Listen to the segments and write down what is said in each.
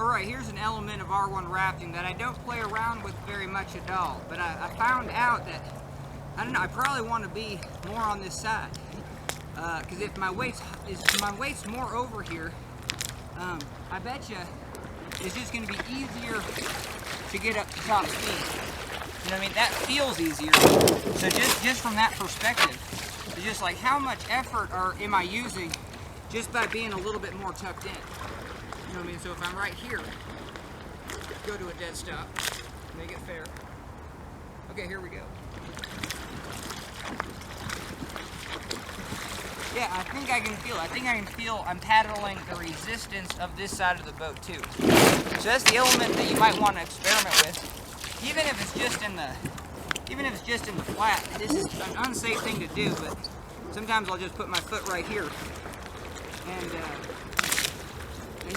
Alright, here's an element of R1 rafting that I don't play around with very much at all, but I found out that, I don't know, I probably want to be more on this side. Because if my weight's more over here, I bet you it's just going to be easier to get up to top speed. You know what I mean? That feels easier. So just from that perspective, it's just like how much effort am I using just by being a little bit more tucked in. You know what I mean? So if I'm right here, go to a dead stop, make it fair. Okay, here we go. Yeah, I think I can feel it. I think I can feel I'm paddling the resistance of this side of the boat too. So that's the element that you might want to experiment with. Even if it's just in the flat. This is an unsafe thing to do, but sometimes I'll just put my foot right here. And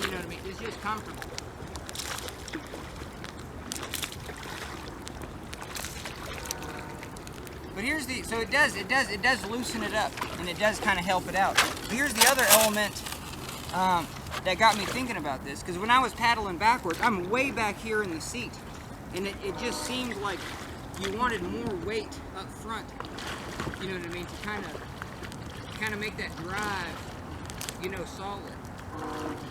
you know what I mean? It's just comfortable. But here's the, so it does loosen it up, and it does kind of help it out. But here's the other element that got me thinking about this, because when I was paddling backwards, I'm way back here in the seat, and it just seemed like you wanted more weight up front, you know what I mean, to kind of make that drive, you know, solid.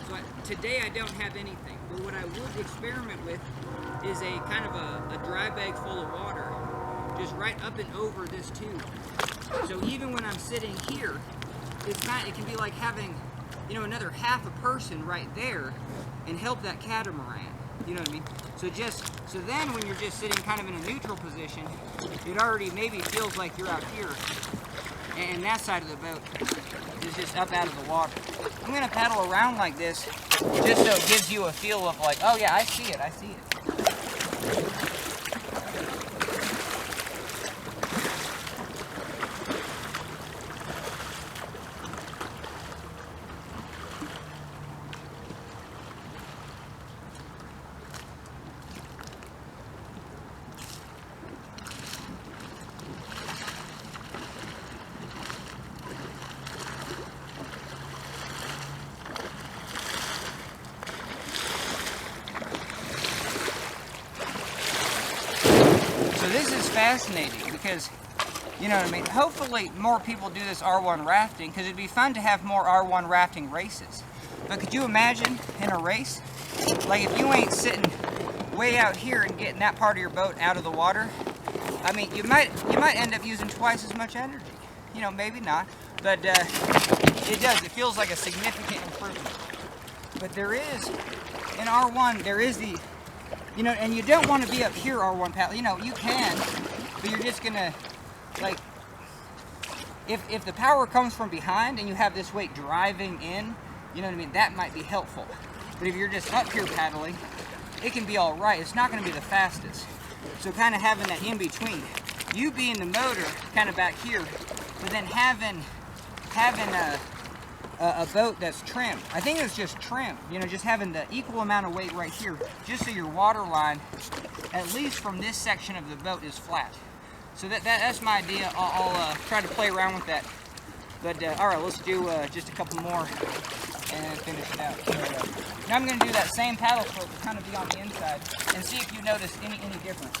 So today I don't have anything, but what I would experiment with is a kind of a dry bag full of water, just right up and over this tube. So even when I'm sitting here, it can be like having, you know, another half a person right there and help that catamaran. You know what I mean? So then when you're just sitting kind of in a neutral position, it already maybe feels like you're out here, and that side of the boat is just up out of the water. I'm gonna paddle around like this just so it gives you a feel of like, oh yeah, I see it. So this is fascinating because, you know what I mean, hopefully more people do this R1 rafting because it'd be fun to have more R1 rafting races. But could you imagine in a race, like if you ain't sitting way out here and getting that part of your boat out of the water, I mean, you might end up using twice as much energy. You know, maybe not, but it feels like a significant improvement. But there is, in R1, there is the, you know, and you don't want to be up here R1 paddle. You know, you can, but you're just gonna, like, if the power comes from behind and you have this weight driving in, you know what I mean, that might be helpful. But if you're just up here paddling, it can be all right. It's not gonna be the fastest. So kind of having that in between, you being the motor kind of back here, but then having a boat that's trimmed. I think it's just trimmed, you know, just having the equal amount of weight right here, just so your water line, at least from this section of the boat, is flat. So that's my idea. I'll try to play around with that. But all right, let's do just a couple more and then finish it out. So, now I'm going to do that same paddle stroke to kind of be on the inside and see if you notice any difference.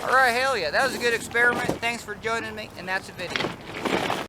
Alright, hell yeah, that was a good experiment. Thanks for joining me, and that's a video.